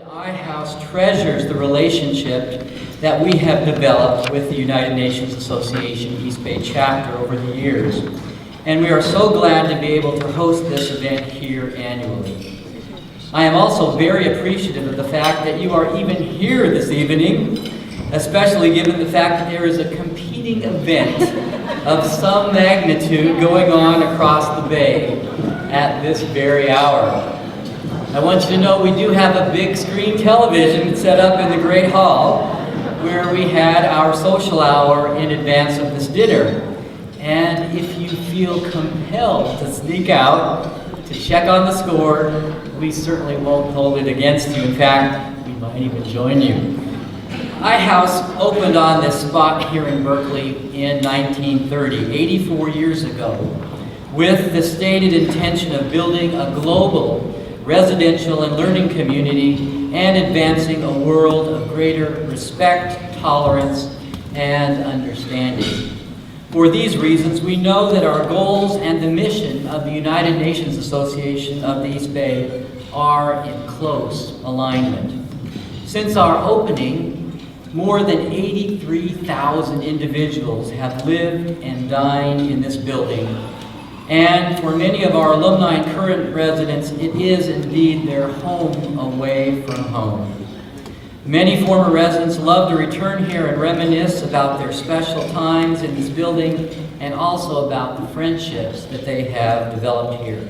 iHouse treasures the relationship that we have developed with the United Nations Association East Bay chapter over the years. And we are so glad to be able to host this event here annually. I am also very appreciative of the fact that you are even here this evening, especially given the fact that there is a competing event of some magnitude going on across the bay at this very hour. I want you to know we do have a big screen television set up in the Great Hall where we had our social hour in advance of this dinner. And if you feel compelled to sneak out to check on the score, we certainly won't hold it against you. In fact, we might even join you. iHouse opened on this spot here in Berkeley in 1930, 84 years ago, with the stated intention of building a global residential and learning community and advancing a world of greater respect, tolerance, and understanding. For these reasons, we know that our goals and the mission of the United Nations Association of the East Bay are in close alignment. Since our opening, more than 83,000 individuals have lived and dined in this building. And for many of our alumni and current residents, it is indeed their home away from home. Many former residents love to return here and reminisce about their special times in this building and also about the friendships that they have developed here.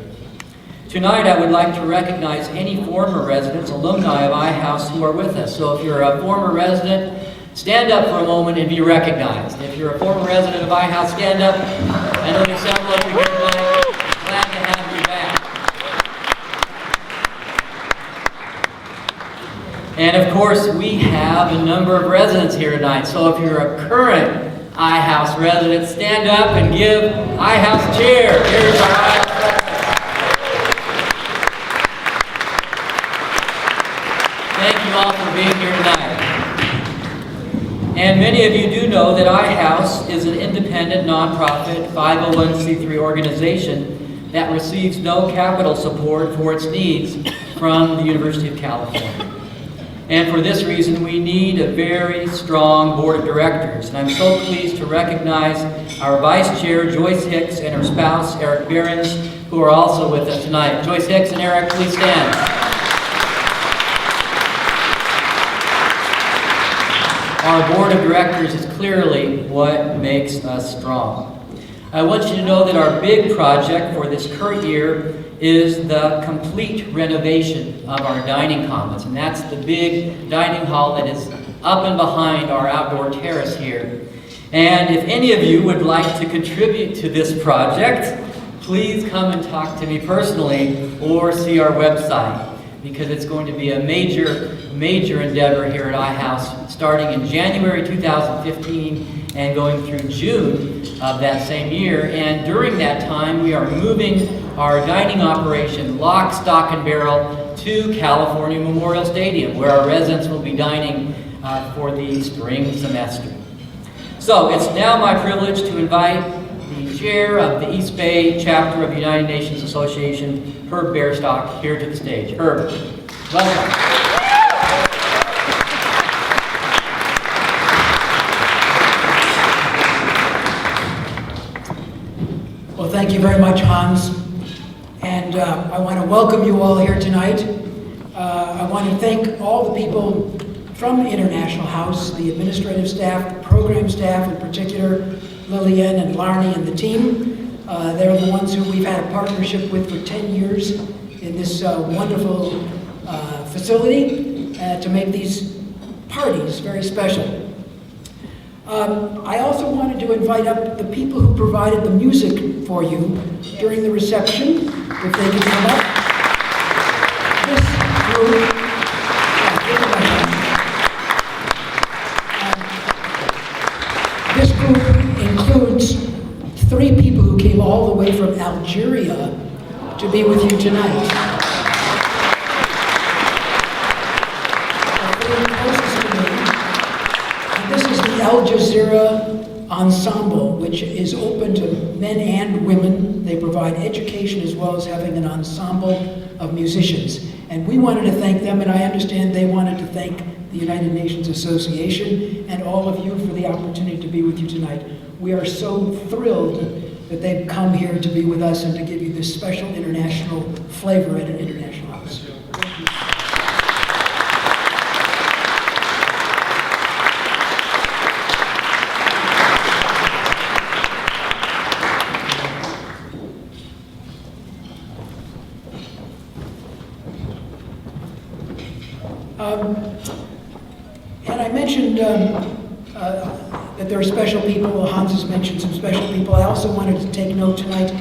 Tonight, I would like to recognize any former residents, alumni of iHouse who are with us. So if you're a former resident, stand up for a moment and be recognized. If you're a former resident of iHouse, stand up. I know you sound like you're good tonight. Glad to have you back. And of course, we have a number of residents here tonight. So if you're a current iHouse resident, stand up and give iHouse a cheer. Here's our iHouse resident. Thank you all for being here tonight. And many of you do know that iHouse is an independent, nonprofit, 501c3 organization that receives no capital support for its needs from the University of California. And for this reason, we need a very strong board of directors. And I'm so pleased to recognize our Vice Chair, Joyce Hicks, and her spouse, Eric Behrens, who are also with us tonight. Joyce Hicks and Eric, please stand. Our board of directors is clearly what makes us strong. I want you to know that our big project for this current year is the complete renovation of our dining commons. And that's the big dining hall that is up and behind our outdoor terrace here. And if any of you would like to contribute to this project, please come and talk to me personally or see our website, because it's going to be a major endeavor here at iHouse, starting in January 2015 and going through June of that same year. And during that time, we are moving our dining operation lock, stock, and barrel to California Memorial Stadium, where our residents will be dining for the spring semester. So it's now my privilege to invite the chair of the East Bay chapter of the United Nations Association, Herb Behrstock, here to the stage. Herb, welcome. Well, thank you very much, Hans. And I want to welcome you all here tonight. I want to thank all the people from the International House, the administrative staff, the program staff, in particular, Lillian and Larnie and the team. They're the ones who we've had a partnership with for 10 years in this wonderful facility to make these parties very special. I also wanted to invite up the people who provided the music for you during the reception, if they could come up. This group includes 3 people who came all the way from Algeria to be with you tonight. This is the Al Jazeera Ensemble, which is open to men and women. They provide education as well as having an ensemble of musicians. And we wanted to thank them, and I understand they wanted to thank the United Nations Association and all of you for the opportunity to be with you tonight. We are so thrilled that they've come here to be with us and to give you this special international flavor at an international house. Thank you. And I mentioned that there are special people. Hans has mentioned some special people. I also wanted to take note tonight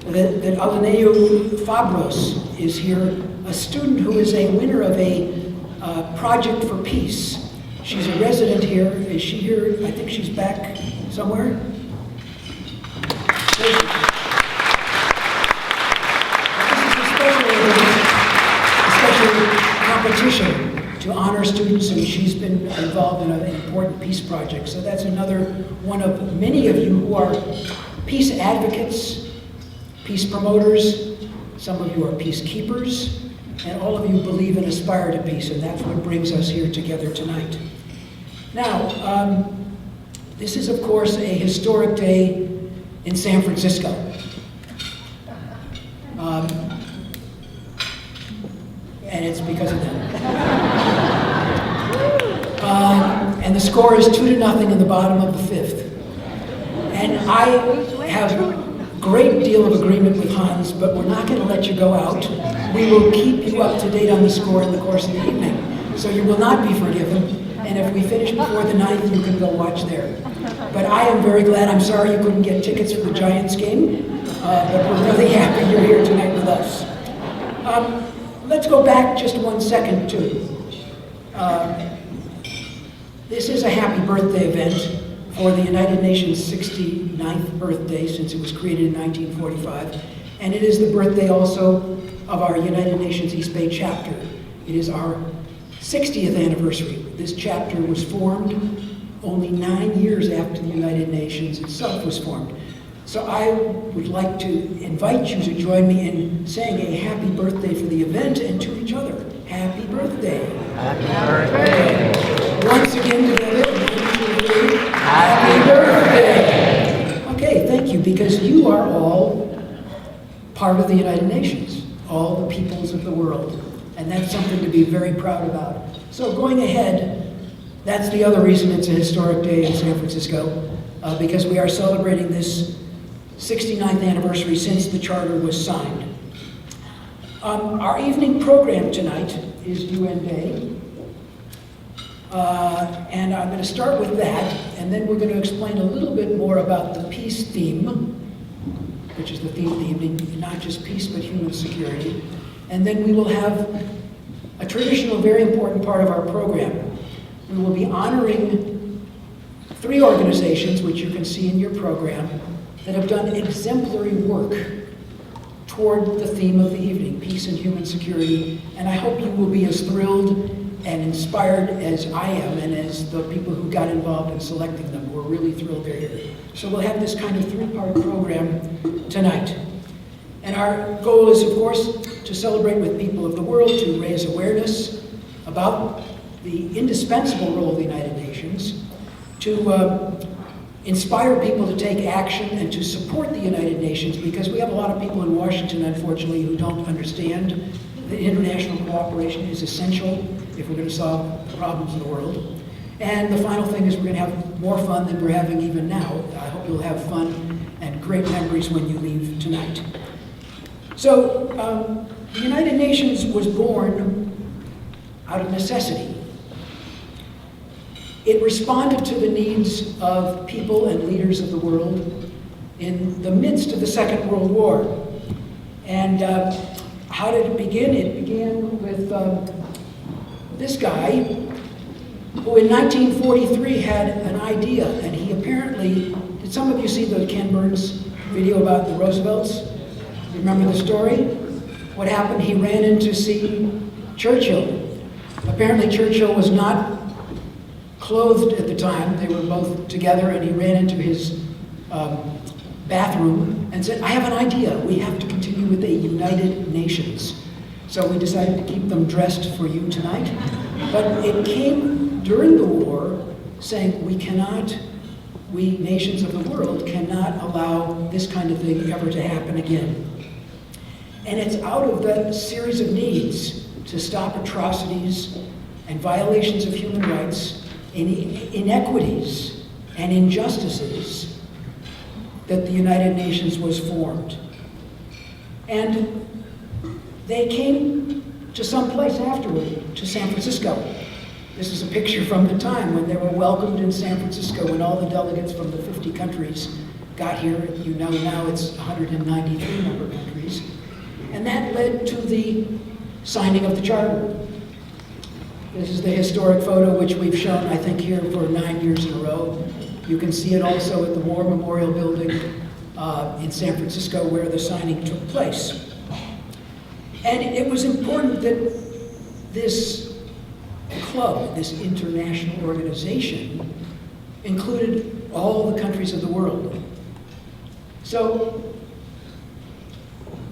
that Alineu Fabros is here, a student who is a winner of a project for peace. She's a resident here. Is she here? I think she's back somewhere. This is a special competition to honor students, and she's been involved in an important peace project. So that's another one of many of you who are peace advocates, peace promoters. Some of you are peacekeepers, and all of you believe and aspire to peace, and that's what brings us here together tonight. Now, this is, of course, a historic day in San Francisco. And it's because of them. And the score is 2-0 in the bottom of the fifth. And I have a great deal of agreement with Hans, but we're not going to let you go out. We will keep you up to date on the score in the course of the evening. So you will not be forgiven. And if we finish before the 9th, you can go watch there. But I am very glad. I'm sorry you couldn't get tickets for the Giants game, but we're really happy you're here tonight with us. Let's go back just 1 second, too. This is a happy birthday event for the United Nations' 69th birthday, since it was created in 1945. And it is the birthday also of our United Nations East Bay chapter. It is our 60th anniversary. This chapter was formed only 9 years after the United Nations itself was formed. So I would like to invite you to join me in saying a happy birthday for the event and to each other. Happy birthday. Happy birthday. Once again together. 1, 2, 3. Happy birthday. Okay, thank you, because you are all part of the United Nations, all the peoples of the world. And that's something to be very proud about. So going ahead, that's the other reason it's a historic day in San Francisco, because we are celebrating this 69th anniversary since the charter was signed. Our evening program tonight is UN Day. And I'm going to start with that, and then we're going to explain a little bit more about the peace theme, which is the theme of the evening, not just peace, but human security. And then we will have a traditional, very important part of our program. We will be honoring 3 organizations, which you can see in your program, that have done exemplary work toward the theme of the evening, peace and human security. And I hope you will be as thrilled and inspired as I am, and as the people who got involved in selecting them. We're really thrilled they're here. So we'll have this kind of 3-part program tonight. And our goal is, of course, to celebrate with people of the world, to raise awareness about the indispensable role of the United Nations, to inspire people to take action and to support the United Nations, because we have a lot of people in Washington, unfortunately, who don't understand that international cooperation is essential if we're going to solve the problems in the world. And the final thing is we're going to have more fun than we're having even now. I hope you'll have fun and great memories when you leave tonight. So, the United Nations was born out of necessity. It responded to the needs of people and leaders of the world in the midst of the Second World War. And how did it begin? It began with this guy who in 1943 had an idea, and he apparently, did some of you see the Ken Burns video about the Roosevelts? Remember the story? What happened? He ran in to see Churchill. Apparently Churchill was not clothed at the time. They were both together, and he ran into his bathroom and said, I have an idea. We have to continue with a United Nations. So we decided to keep them dressed for you tonight. But it came during the war saying we nations of the world cannot allow this kind of thing ever to happen again. And it's out of that series of needs to stop atrocities and violations of human rights, inequities and injustices that the United Nations was formed. And they came to some place afterward, to San Francisco. This is a picture from the time when they were welcomed in San Francisco, when all the delegates from the 50 countries got here. You know now it's 193 member countries. And that led to the signing of the Charter. This is the historic photo which we've shown, I think, here for 9 years in a row. You can see it also at the War Memorial Building in San Francisco where the signing took place. And it was important that this club, this international organization, included all the countries of the world. So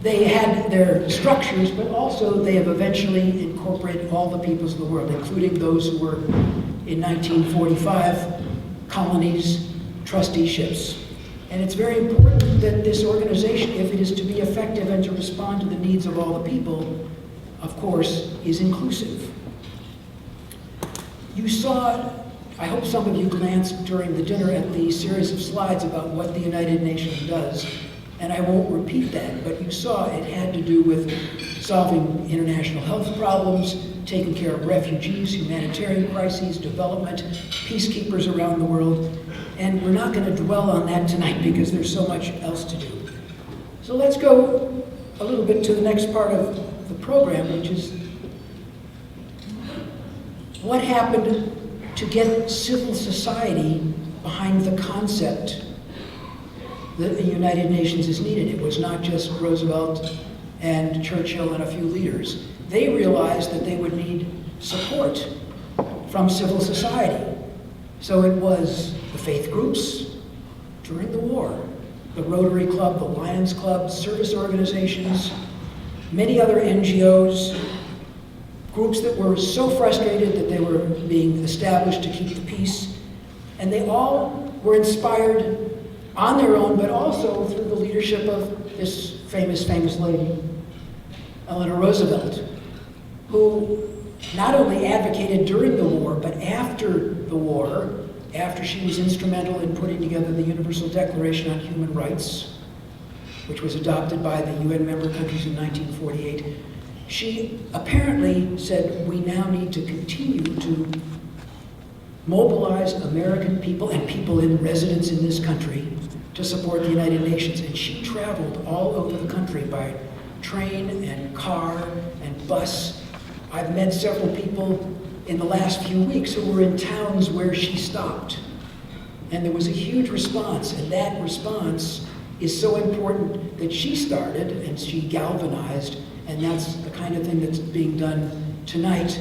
they had their structures, but also they have eventually incorporated all the peoples of the world, including those who were in 1945 colonies, trusteeships. And it's very important that this organization, if it is to be effective and to respond to the needs of all the people, of course, is inclusive. You saw, I hope some of you glanced during the dinner at the series of slides about what the United Nations does, and I won't repeat that, but you saw it had to do with solving international health problems, taking care of refugees, humanitarian crises, development, peacekeepers around the world. And we're not going to dwell on that tonight because there's so much else to do. So let's go a little bit to the next part of the program, which is what happened to get civil society behind the concept that the United Nations is needed. It was not just Roosevelt and Churchill and a few leaders. They realized that they would need support from civil society. So it was the faith groups during the war, the Rotary Club, the Lions Club, service organizations, many other NGOs, groups that were so frustrated that they were being established to keep the peace. And they all were inspired on their own, but also through the leadership of this famous lady, Eleanor Roosevelt, who not only advocated during the war, but after the war, after she was instrumental in putting together the Universal Declaration on Human Rights, which was adopted by the UN member countries in 1948, she apparently said, we now need to continue to mobilize American people and people in residence in this country to support the United Nations. And she traveled all over the country by train and car and bus. I've met several people in the last few weeks who were in towns where she stopped. And there was a huge response, and that response is so important that she started and she galvanized, and that's the kind of thing that's being done tonight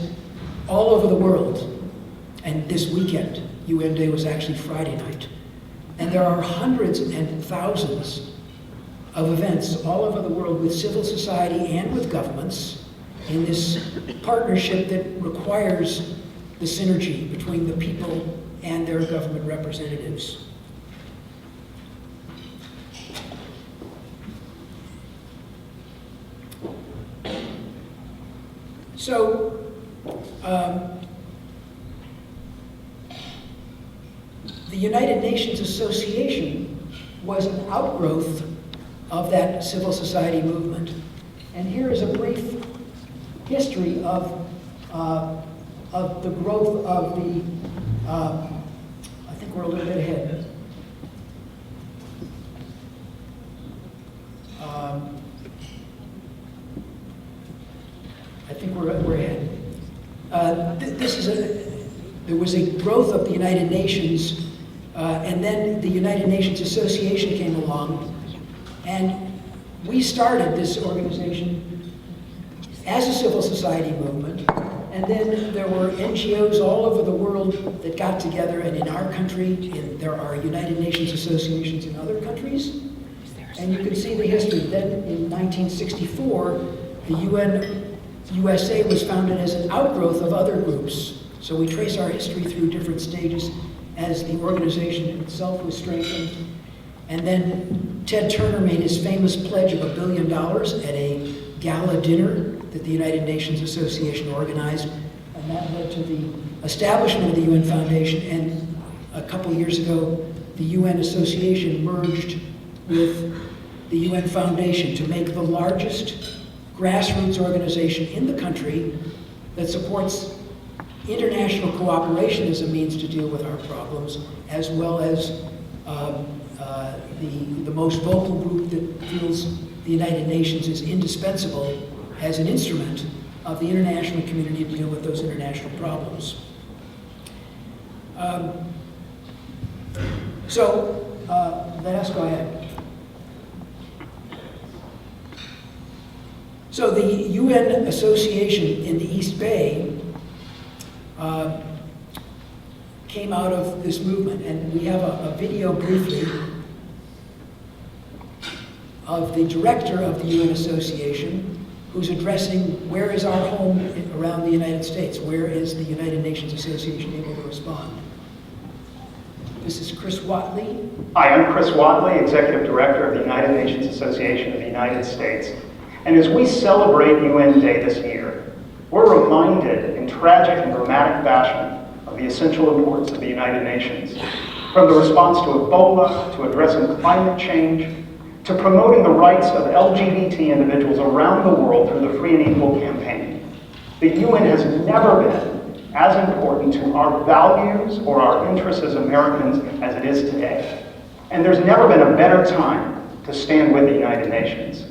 all over the world. And this weekend, UN Day was actually Friday night. And there are hundreds and thousands of events all over the world with civil society and with governments in this partnership that requires the synergy between the people and their government representatives. So, the United Nations Association was an outgrowth of that civil society movement. And here is a brief history of the growth of the, I think we're a little bit ahead. I think we're ahead. There was a growth of the United Nations, and then the United Nations Association came along, and we started this organization as a civil society movement, and then there were NGOs all over the world that got together, and in our country, there are United Nations associations in other countries, and you can see the history. Then in 1964, the UN USA was founded as an outgrowth of other groups. So we trace our history through different stages as the organization itself was strengthened. And then Ted Turner made his famous pledge of $1 billion at a gala dinner that the United Nations Association organized. And that led to the establishment of the UN Foundation. And a couple years ago, the UN Association merged with the UN Foundation to make the largest grassroots organization in the country that supports international cooperation as a means to deal with our problems, as well as the most vocal group that feels the United Nations is indispensable as an instrument of the international community to deal with those international problems. Vanessa, go ahead. So the UN Association in the East Bay came out of this movement, and we have a video briefly of the director of the UN Association who's addressing where is our home around the United States, where is the United Nations Association able to respond. This is Chris Whatley. Hi, I'm Chris Whatley, Executive Director of the United Nations Association of the United States. And as we celebrate UN Day this year, we're reminded in tragic and dramatic fashion of the essential importance of the United Nations, from the response to Ebola, to addressing climate change, to promoting the rights of LGBT individuals around the world through the Free and Equal campaign. The UN has never been as important to our values or our interests as Americans as it is today. And there's never been a better time to stand with the United Nations.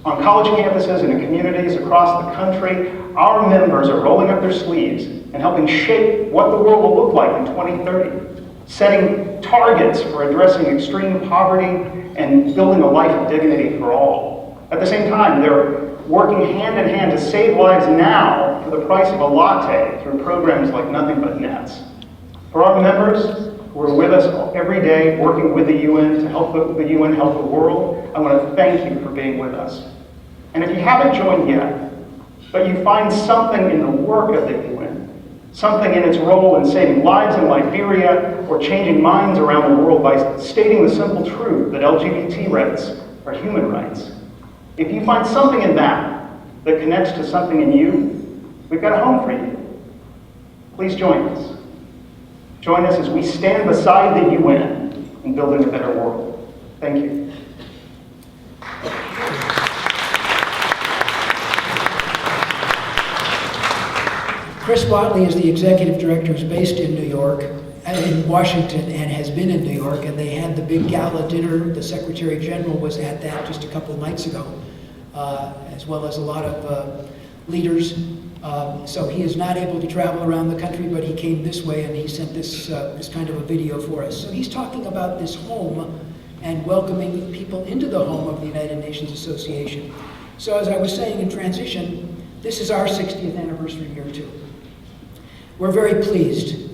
On college campuses and in communities across the country, our members are rolling up their sleeves and helping shape what the world will look like in 2030, setting targets for addressing extreme poverty and building a life of dignity for all. At the same time, they're working hand in hand to save lives now for the price of a latte through programs like Nothing But Nets. For our members who are with us every day working with the UN to help the UN help the world, I want to thank you for being with us. And if you haven't joined yet, but you find something in the work of the UN, something in its role in saving lives in Liberia or changing minds around the world by stating the simple truth that LGBT rights are human rights, if you find something in that that connects to something in you, we've got a home for you. Please join us. Join us as we stand beside the UN in building a better world. Thank you. Chris Whatley is the executive director who's based in New York, in Washington, and has been in New York, and they had the big gala dinner. The Secretary General was at that just a couple of nights ago, as well as a lot of leaders. So he is not able to travel around the country, but he came this way and he sent this kind of a video for us. So he's talking about this home and welcoming people into the home of the United Nations Association. So as I was saying in transition, this is our 60th anniversary year too. We're very pleased.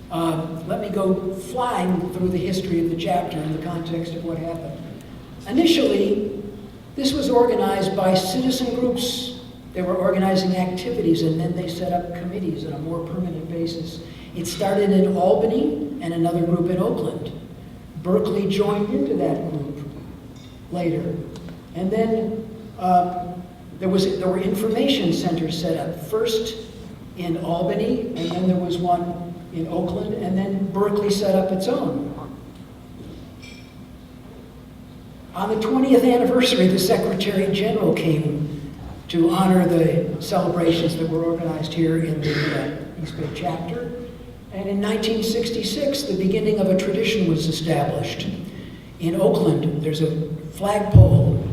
Let me go flying through the history of the chapter in the context of what happened. Initially, this was organized by citizen groups. They were organizing activities, and then they set up committees on a more permanent basis. It started in Albany and another group in Oakland. Berkeley joined into that group later. And then there were information centers set up, first in Albany, and then there was one in Oakland, and then Berkeley set up its own. On the 20th anniversary, the Secretary General came to honor the celebrations that were organized here in the East Bay chapter. And in 1966, the beginning of a tradition was established. In Oakland, there's a flagpole.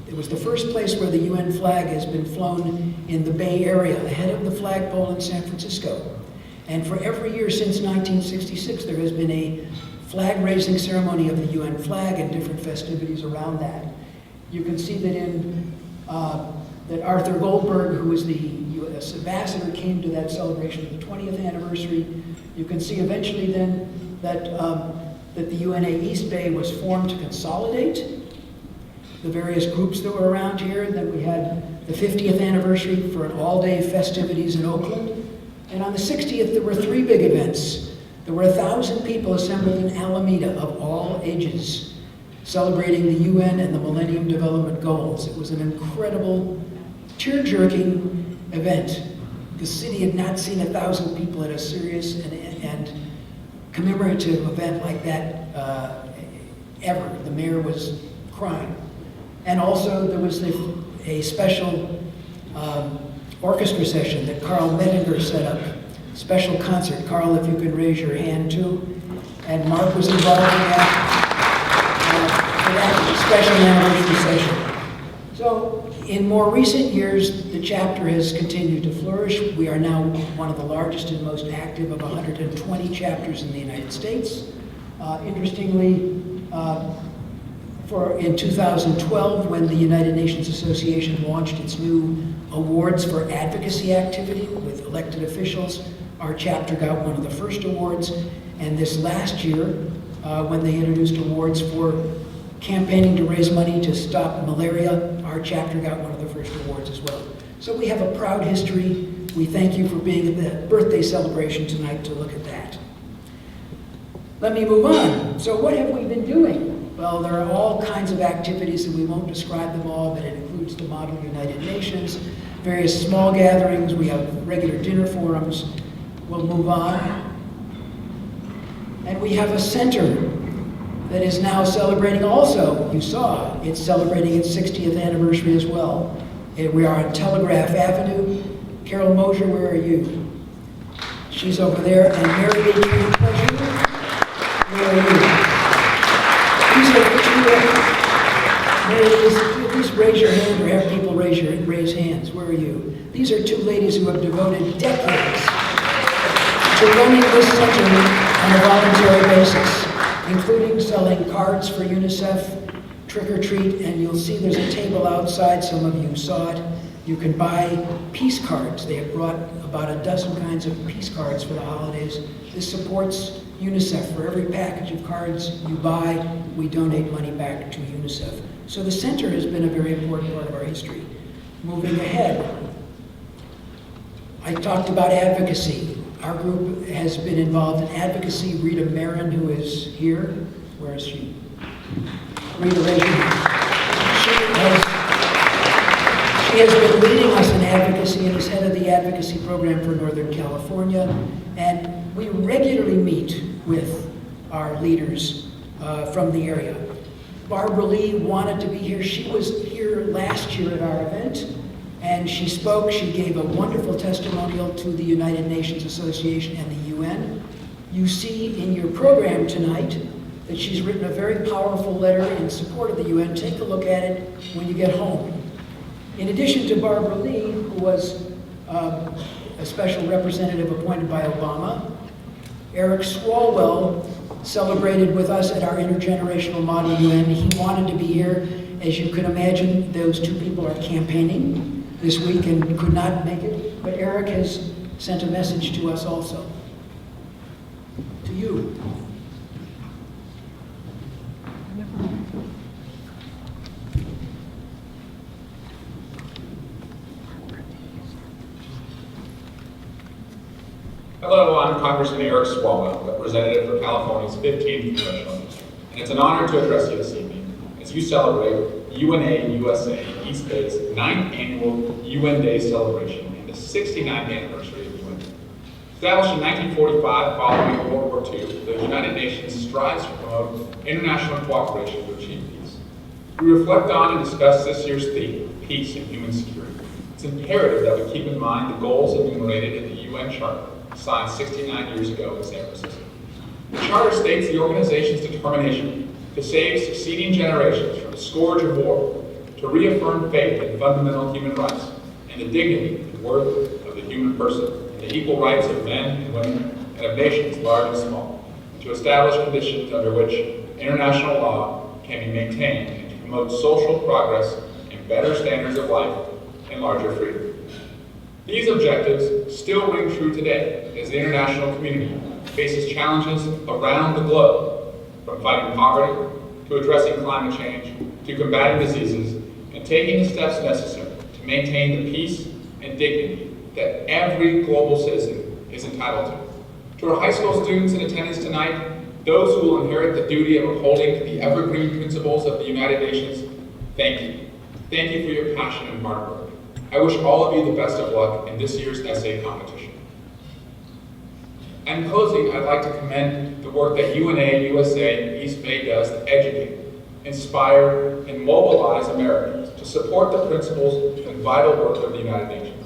It was the first place where the UN flag has been flown in the Bay Area, ahead of the flagpole in San Francisco. And for every year since 1966, there has been a flag-raising ceremony of the UN flag and different festivities around that. You can see that that Arthur Goldberg, who was the U.S. ambassador, came to that celebration of the 20th anniversary. You can see eventually then that the UNA East Bay was formed to consolidate. the various groups that were around here. And then we had the 50th anniversary for an all-day festivities in Oakland. And on the 60th, there were 3 big events. There were 1,000 people assembled in Alameda of all ages, celebrating the UN and the Millennium Development Goals. It was an incredible, tear-jerking event. The city had not seen 1,000 people at a serious and commemorative event like that ever. The mayor was crying. And also there was a special orchestra session that Carl Mettinger set up. Special concert. Carl, if you could raise your hand too. And Mark was involved in that, for that special anniversary session. So in more recent years, the chapter has continued to flourish. We are now one of the largest and most active of 120 chapters in the United States. Interestingly, in 2012, when the United Nations Association launched its new awards for advocacy activity with elected officials, our chapter got one of the first awards. And this last year, when they introduced awards for campaigning to raise money to stop malaria, our chapter got one of the first awards as well. So we have a proud history. We thank you for being at the birthday celebration tonight to look at that. Let me move on. So what have we been doing? Well, there are all kinds of activities, and we won't describe them all, but it includes the Model United Nations, various small gatherings, we have regular dinner forums. We'll move on. And we have a center that is now celebrating also, you saw, it's celebrating its 60th anniversary as well. We are on Telegraph Avenue. Carol Mosier, where are you? She's over there. And Mary Lee Pleasure, where are you? Please raise your hand, or have people raise hands. Where are you? These are 2 ladies who have devoted decades to running this center on a voluntary basis, including selling cards for UNICEF, trick or treat, and you'll see there's a table outside, some of you saw it. You can buy peace cards. They have brought about a dozen kinds of peace cards for the holidays. This supports UNICEF. For every package of cards you buy, we donate money back to UNICEF. So the center has been a very important part of our history. Moving ahead, I talked about advocacy. Our group has been involved in advocacy. Rita Marin, who is here, where is she? Rita, raise your hand. She has been leading us in advocacy and is head of the advocacy program for Northern California. And we regularly meet with our leaders from the area. Barbara Lee wanted to be here. She was here last year at our event, and she spoke. She gave a wonderful testimonial to the United Nations Association and the UN. You see in your program tonight that she's written a very powerful letter in support of the UN. Take a look at it when you get home. In addition to Barbara Lee, who was a special representative appointed by Obama, Eric Swalwell celebrated with us at our Intergenerational Model UN. He wanted to be here. As you can imagine, those 2 people are campaigning this week and could not make it, but Eric has sent a message to us also. To you. Hello, I'm Congressman Eric Swalwell, representative for California's 15th Congressional District, and it's an honor to address you this evening as you celebrate UNA USA East Bay's 9th annual UN Day celebration and the 69th anniversary of UN. Established in 1945 following World War II, the United Nations strives to promote international cooperation to achieve peace. We reflect on and discuss this year's theme, peace and human security. It's imperative that we keep in mind the goals enumerated in the UN Charter, signed 69 years ago in San Francisco. The Charter states the organization's determination to save succeeding generations from the scourge of war, to reaffirm faith in fundamental human rights, and the dignity and worth of the human person, and the equal rights of men and women, and of nations large and small, and to establish conditions under which international law can be maintained, and to promote social progress and better standards of life and larger freedom. These objectives still ring true today as the international community faces challenges around the globe, from fighting poverty to addressing climate change to combating diseases and taking the steps necessary to maintain the peace and dignity that every global citizen is entitled to. To our high school students in attendance tonight, those who will inherit the duty of upholding the evergreen principles of the United Nations, thank you. Thank you for your passion and hard work. I wish all of you the best of luck in this year's essay competition. In closing, I'd like to commend the work that UNA USA and East Bay does to educate, inspire, and mobilize Americans to support the principles and vital work of the United Nations.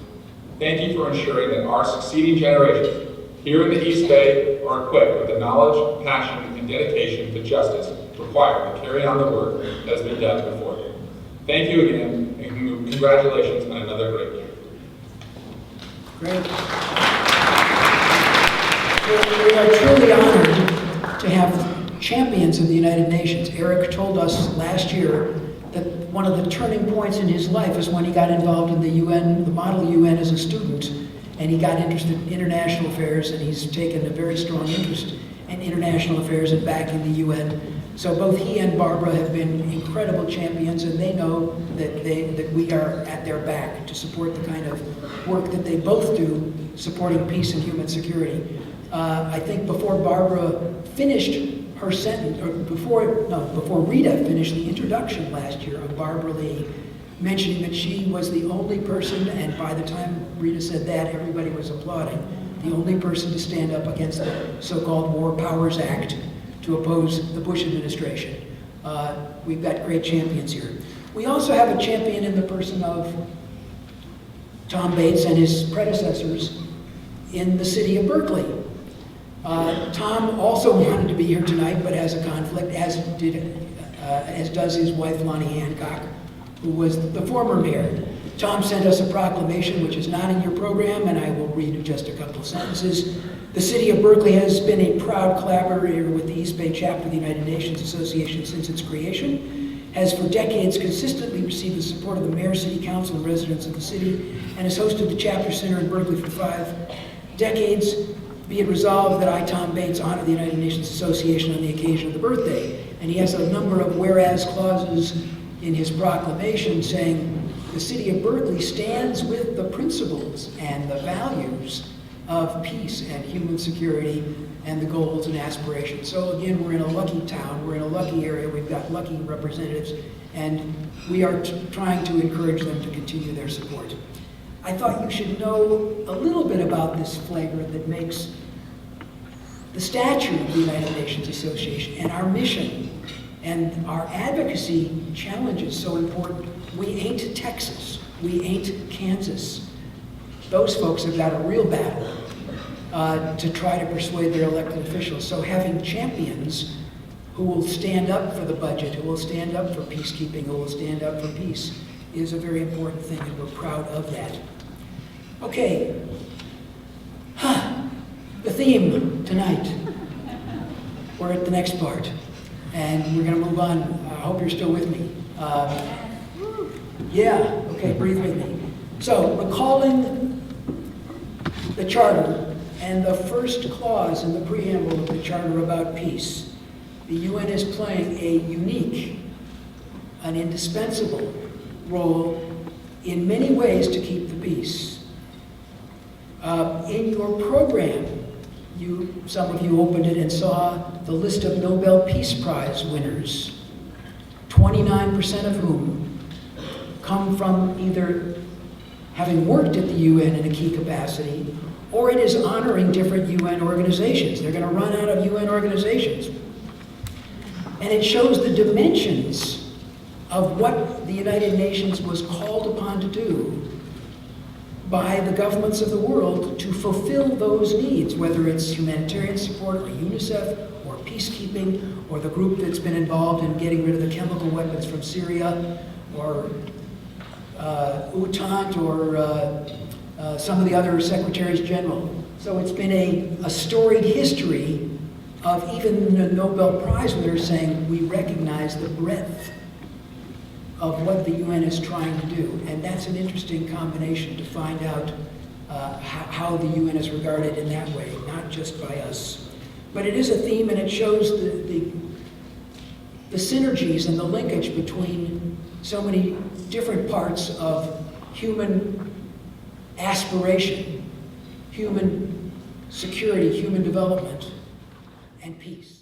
Thank you for ensuring that our succeeding generations here in the East Bay are equipped with the knowledge, passion, and dedication to justice required to carry on the work that has been done before them. Thank you again, and congratulations on another great year. Great. We are truly honored to have champions of the United Nations. Eric told us last year that one of the turning points in his life is when he got involved in the UN, the Model UN as a student, and he got interested in international affairs, and he's taken a very strong interest in international affairs and back in the UN. So both he and Barbara have been incredible champions, and they know that we are at their back to support the kind of work that they both do, supporting peace and human security. I think before Barbara finished her sentence, or before Rita finished the introduction last year of Barbara Lee, mentioning that she was the only person, and by the time Rita said that, everybody was applauding, the only person to stand up against the so-called War Powers Act to oppose the Bush administration. We've got great champions here. We also have a champion in the person of Tom Bates and his predecessors in the city of Berkeley. Tom also wanted to be here tonight, but has a conflict, as does his wife, Lonnie Hancock, who was the former mayor. Tom sent us a proclamation, which is not in your program, and I will read just a couple of sentences. The city of Berkeley has been a proud collaborator with the East Bay chapter of the United Nations Association since its creation, has for decades consistently received the support of the mayor, city council, and residents of the city, and has hosted the chapter center in Berkeley for 5 decades. Be it resolved that I, Tom Bates, honor the United Nations Association on the occasion of the birthday. And he has a number of whereas clauses in his proclamation saying the city of Berkeley stands with the principles and the values of peace and human security and the goals and aspirations. So again, we're in a lucky town, we're in a lucky area, we've got lucky representatives, and we are trying to encourage them to continue their support. I thought you should know a little bit about this flavor that makes the stature of the United Nations Association and our mission and our advocacy challenges so important. We ain't Texas, we ain't Kansas. Those folks have got a real battle to try to persuade their elected officials. So having champions who will stand up for the budget, who will stand up for peacekeeping, who will stand up for peace is a very important thing, and we're proud of that. Okay, the theme tonight. We're at the next part, and we're going to move on. I hope you're still with me. Yeah, okay, breathe with me. So, recalling the Charter and the first clause in the preamble of the Charter about peace, the UN is playing a unique, an indispensable role in many ways to keep the peace. In your program, some of you opened it and saw the list of Nobel Peace Prize winners, 29% of whom come from either having worked at the UN in a key capacity, or it is honoring different UN organizations. They're going to run out of UN organizations. And it shows the dimensions of what the United Nations was called upon to do by the governments of the world to fulfill those needs, whether it's humanitarian support or UNICEF or peacekeeping or the group that's been involved in getting rid of the chemical weapons from Syria or UTANT or some of the other secretaries general. So it's been a storied history of even the Nobel Prize winners saying we recognize the breadth of what the UN is trying to do. And that's an interesting combination to find out how the UN is regarded in that way, not just by us. But it is a theme, and it shows the the synergies and the linkage between so many different parts of human aspiration, human security, human development, and peace.